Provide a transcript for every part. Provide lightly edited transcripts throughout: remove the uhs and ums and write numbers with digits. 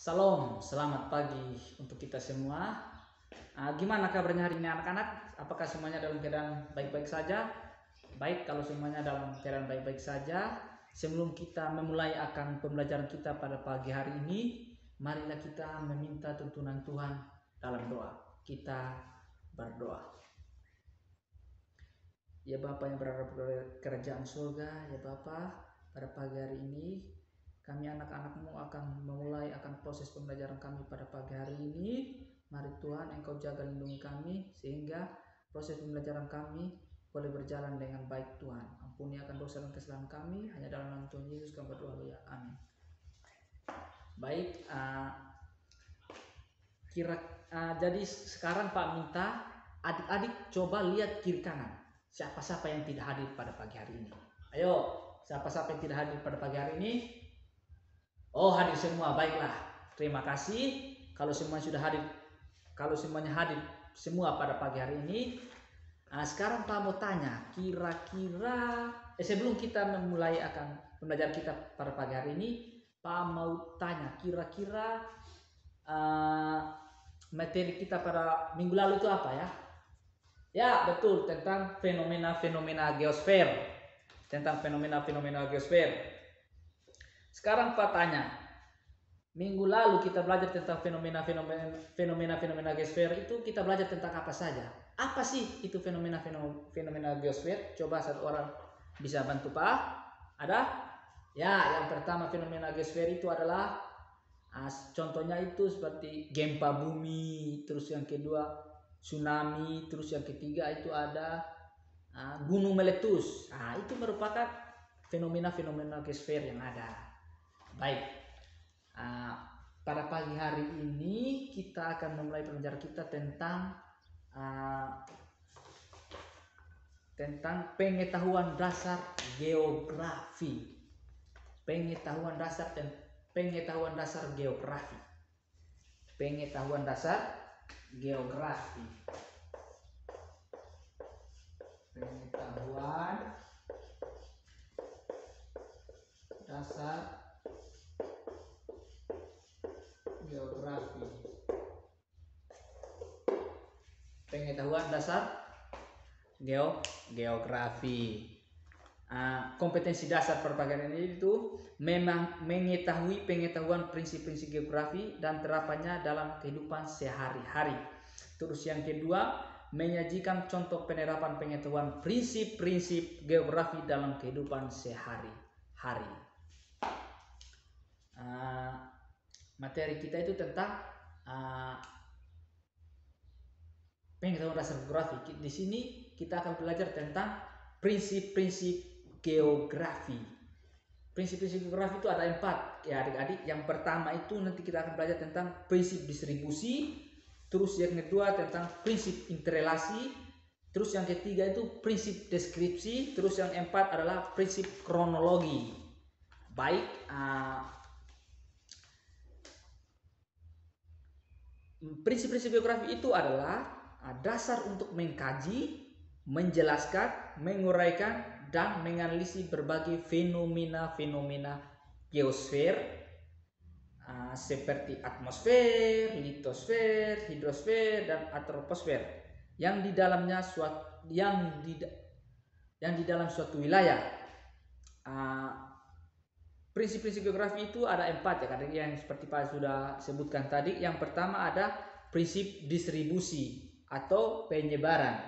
Salam, selamat pagi untuk kita semua. Gimana kabarnya hari ini anak-anak? Apakah semuanya dalam keadaan baik-baik saja? Baik, kalau semuanya dalam keadaan baik-baik saja, sebelum kita memulai akan pembelajaran kita pada pagi hari ini, marilah kita meminta tuntunan Tuhan dalam doa. Kita berdoa. Ya Bapa yang berada di kerajaan surga, ya Bapa, pada pagi hari ini kami anak-anak-Mu akan memulai akan proses pembelajaran kami pada pagi hari ini. Mari Tuhan Engkau jaga lindungi kami sehingga proses pembelajaran kami boleh berjalan dengan baik Tuhan. Ampuni akan dosa dan kesalahan kami, hanya dalam nama Tuhan Yesus kami berdoa ya. Amin. Baik, jadi sekarang Pak minta adik-adik coba lihat kiri kanan. Siapa-siapa yang tidak hadir pada pagi hari ini? Ayo, siapa-siapa yang tidak hadir pada pagi hari ini? Oh, hadir semua, baiklah. Terima kasih. Kalau semuanya sudah hadir, kalau semuanya hadir semua pada pagi hari ini. Sekarang Pak mau tanya, kira-kira sebelum kita memulai akan pembelajaran kita pada pagi hari ini, Pak mau tanya, kira-kira materi kita pada minggu lalu itu apa ya? Ya, betul, tentang fenomena-fenomena geosfer. Tentang fenomena-fenomena geosfer. Sekarang Pak tanya, minggu lalu kita belajar tentang fenomena-fenomena geosfer itu kita belajar tentang apa saja? Apa sih itu fenomena geosfer? Coba satu orang bisa bantu Pak? Ada? Ya, yang pertama fenomena geosfer itu adalah contohnya itu seperti gempa bumi, terus yang kedua tsunami, terus yang ketiga itu ada gunung meletus. Itu merupakan fenomena-fenomena geosfer yang ada. Baik, pada pagi hari ini kita akan memulai pembelajaran kita tentang pengetahuan dasar geografi. Pengetahuan dasar geografi. Pengetahuan dasar geografi. Pengetahuan dasar geografi. Pengetahuan dasar geografi. Kompetensi dasar perpajakan ini itu memang mengetahui pengetahuan prinsip-prinsip geografi dan terapannya dalam kehidupan sehari-hari. Terus yang kedua, menyajikan contoh penerapan pengetahuan prinsip-prinsip geografi dalam kehidupan sehari-hari. Materi kita itu tentang pengetahuan dasar geografi. Di sini kita akan belajar tentang prinsip-prinsip geografi. Prinsip-prinsip geografi itu ada 4 ya adik-adik. Yang pertama itu nanti kita akan belajar tentang prinsip distribusi. Terus yang kedua tentang prinsip interrelasi. Terus yang ketiga itu prinsip deskripsi. Terus yang keempat adalah prinsip kronologi. Baik, prinsip-prinsip geografi itu adalah dasar untuk mengkaji, menjelaskan, menguraikan, dan menganalisis berbagai fenomena-fenomena geosfer seperti atmosfer, litosfer, hidrosfer, dan troposfer yang di dalamnya yang di dalam suatu wilayah. Prinsip-prinsip geografi itu ada 4 ya, kadang yang seperti Pak sudah sebutkan tadi. Yang pertama ada prinsip distribusi atau penyebaran.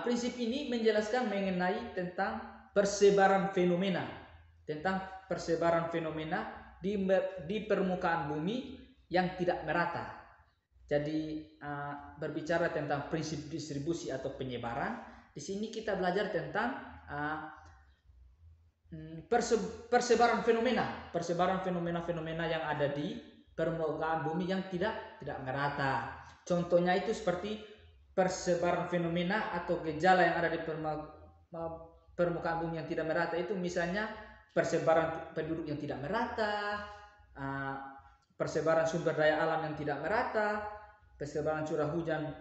Prinsip ini menjelaskan mengenai tentang persebaran fenomena, di permukaan bumi yang tidak merata. Jadi berbicara tentang prinsip distribusi atau penyebaran, di sini kita belajar tentang persebaran fenomena yang ada di permukaan bumi yang tidak merata. Contohnya itu seperti persebaran fenomena atau gejala yang ada di permukaan bumi yang tidak merata itu misalnya persebaran penduduk yang tidak merata, persebaran sumber daya alam yang tidak merata, persebaran curah hujan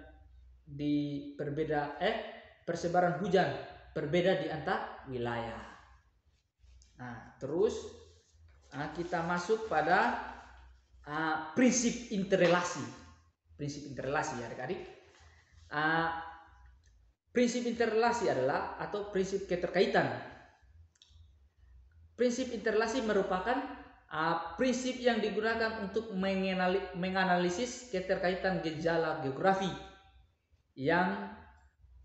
persebaran hujan berbeda di antar wilayah. Terus kita masuk pada prinsip interrelasi. Prinsip interrelasi ya adik-adik. Prinsip interrelasi adalah atau prinsip keterkaitan. Prinsip interrelasi merupakan prinsip yang digunakan untuk menganalisis keterkaitan gejala geografi yang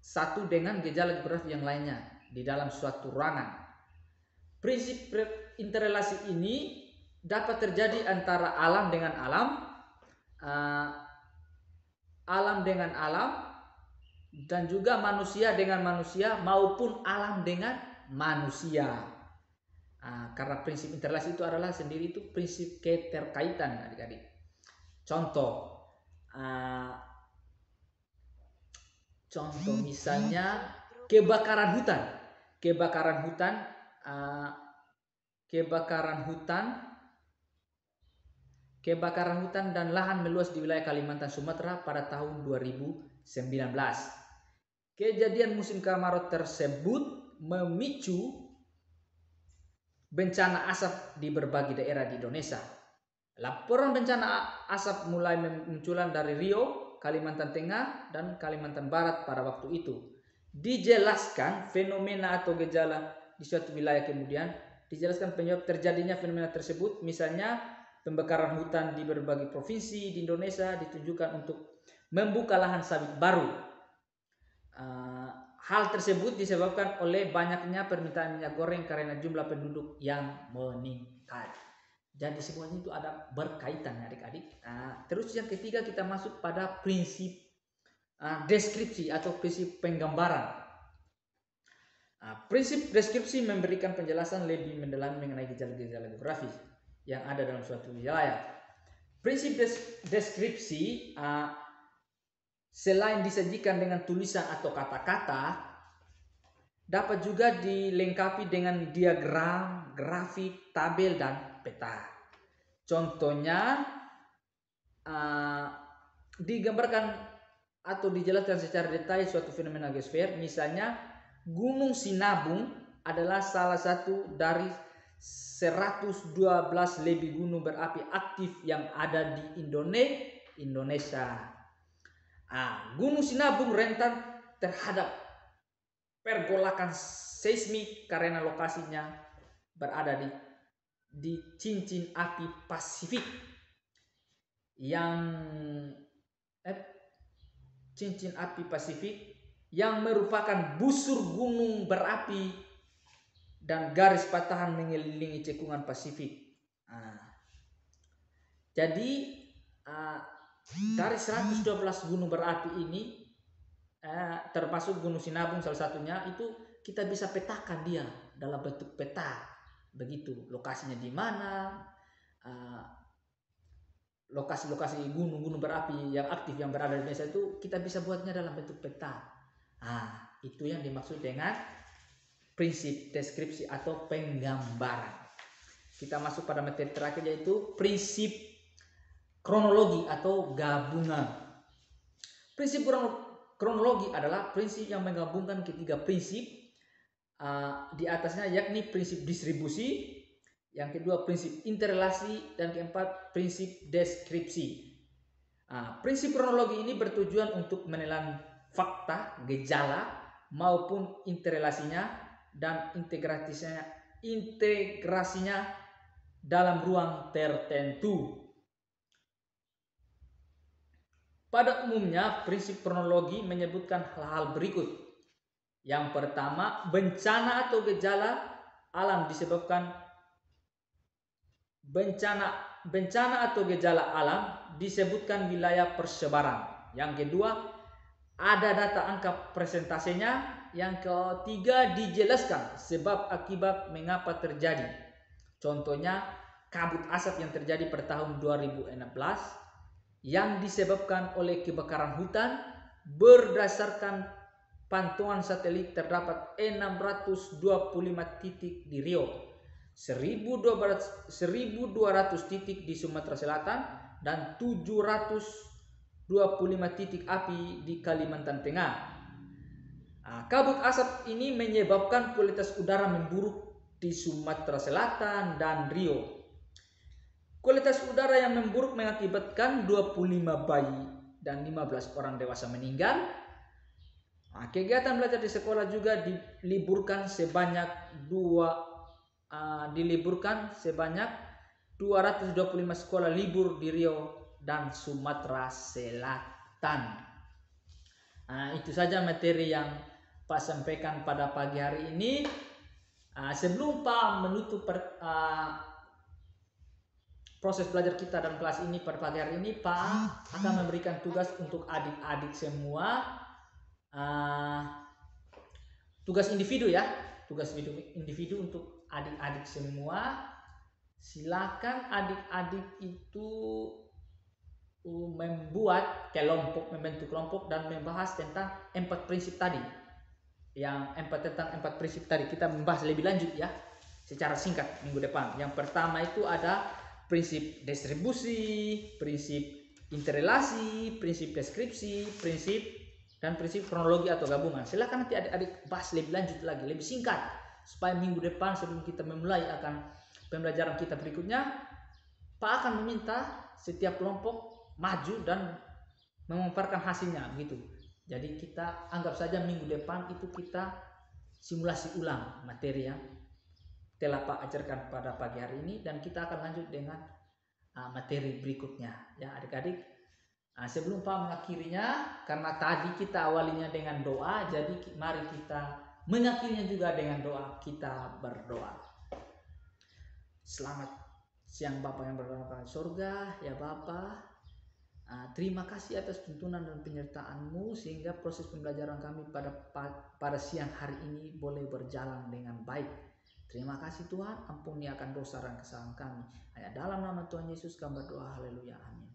satu dengan gejala geografi yang lainnya di dalam suatu ruangan. Prinsip interrelasi ini dapat terjadi antara alam dengan alam, alam dengan alam, dan juga manusia dengan manusia maupun alam dengan manusia. Karena prinsip interrelasi itu adalah sendiri itu prinsip keterkaitan adik-adik. Contoh misalnya kebakaran hutan dan lahan meluas di wilayah Kalimantan Sumatera pada tahun 2019. Kejadian musim kemarau tersebut memicu bencana asap di berbagai daerah di Indonesia. Laporan bencana asap mulai munculan dari Riau, Kalimantan Tengah, dan Kalimantan Barat pada waktu itu. Dijelaskan fenomena atau gejala di suatu wilayah, kemudian dijelaskan penyebab terjadinya fenomena tersebut, misalnya pembakaran hutan di berbagai provinsi di Indonesia ditunjukkan untuk membuka lahan sawit baru. Hal tersebut disebabkan oleh banyaknya permintaan minyak goreng karena jumlah penduduk yang meningkat. Jadi semuanya itu ada berkaitan adik-adik. Terus yang ketiga kita masuk pada prinsip deskripsi atau prinsip penggambaran. Prinsip deskripsi memberikan penjelasan lebih mendalam mengenai gejala-gejala geografis yang ada dalam suatu wilayah. Prinsip deskripsi selain disajikan dengan tulisan atau kata-kata, dapat juga dilengkapi dengan diagram, grafik, tabel, dan peta. Contohnya digambarkan atau dijelaskan secara detail suatu fenomena geosfer. Misalnya Gunung Sinabung adalah salah satu dari 112 lebih gunung berapi aktif yang ada di Indonesia. Gunung Sinabung rentan terhadap pergolakan seismik karena lokasinya berada di cincin api Pasifik yang merupakan busur gunung berapi dan garis patahan mengelilingi cekungan Pasifik. Jadi dari 112 gunung berapi ini, termasuk Gunung Sinabung salah satunya, itu kita bisa petakan dia dalam bentuk peta. Begitu lokasinya di mana, lokasi-lokasi gunung-gunung berapi yang aktif yang berada di Indonesia itu kita bisa buatnya dalam bentuk peta. Itu yang dimaksud dengan prinsip deskripsi atau penggambaran. Kita masuk pada materi terakhir, yaitu prinsip kronologi atau gabungan. Prinsip kronologi adalah prinsip yang menggabungkan ketiga prinsip di atasnya, yakni prinsip distribusi, yang kedua prinsip interrelasi, dan keempat prinsip deskripsi. Prinsip kronologi ini bertujuan untuk menelan fakta, gejala maupun interrelasinya dan integrasinya dalam ruang tertentu. Pada umumnya, prinsip kronologi menyebutkan hal-hal berikut. Yang pertama, bencana atau gejala alam disebabkan disebutkan wilayah persebaran. Yang kedua, ada data angka persentasenya. Yang ketiga, dijelaskan sebab akibat mengapa terjadi. Contohnya, kabut asap yang terjadi pada tahun 2016 yang disebabkan oleh kebakaran hutan. Berdasarkan pantauan satelit terdapat 625 titik di Riau, 1.200 titik di Sumatera Selatan, dan 725 titik api di Kalimantan Tengah. Kabut asap ini menyebabkan kualitas udara memburuk di Sumatera Selatan dan Riau. Kualitas udara yang memburuk mengakibatkan 25 bayi dan 15 orang dewasa meninggal. Kegiatan belajar di sekolah juga diliburkan sebanyak 225 sekolah libur di Riau dan Sumatera Selatan. Itu saja materi yang Pak sampaikan pada pagi hari ini. Sebelum Pak menutup proses belajar kita dalam kelas ini pada pagi hari ini, Pak akan memberikan tugas untuk adik-adik semua. Tugas individu ya, tugas individu untuk adik-adik semua. Silakan adik-adik itu membuat kelompok, membentuk kelompok dan membahas tentang 4 prinsip tadi. Tentang 4 prinsip tadi kita membahas lebih lanjut ya, secara singkat minggu depan. Yang pertama itu ada prinsip distribusi, prinsip interrelasi, prinsip deskripsi, dan prinsip kronologi atau gabungan. Silakan nanti adik-adik bahas lebih lanjut lagi, lebih singkat, supaya minggu depan sebelum kita memulai akan pembelajaran kita berikutnya, Pak akan meminta setiap kelompok maju dan memaparkan hasilnya begitu. Jadi kita anggap saja minggu depan itu kita simulasi ulang materi yang telah Pak ajarkan pada pagi hari ini, dan kita akan lanjut dengan materi berikutnya ya adik-adik. Sebelum Pak mengakhirinya, karena tadi kita awalinya dengan doa, jadi mari kita mengakhirinya juga dengan doa. Kita berdoa. Selamat siang Bapak yang berada di surga, ya Bapak. Terima kasih atas tuntunan dan penyertaan-Mu sehingga proses pembelajaran kami pada siang hari ini boleh berjalan dengan baik. Terima kasih Tuhan, ampuni akan dosa dan kesalahan kami. Hanya dalam nama Tuhan Yesus kami berdoa, haleluya, amin.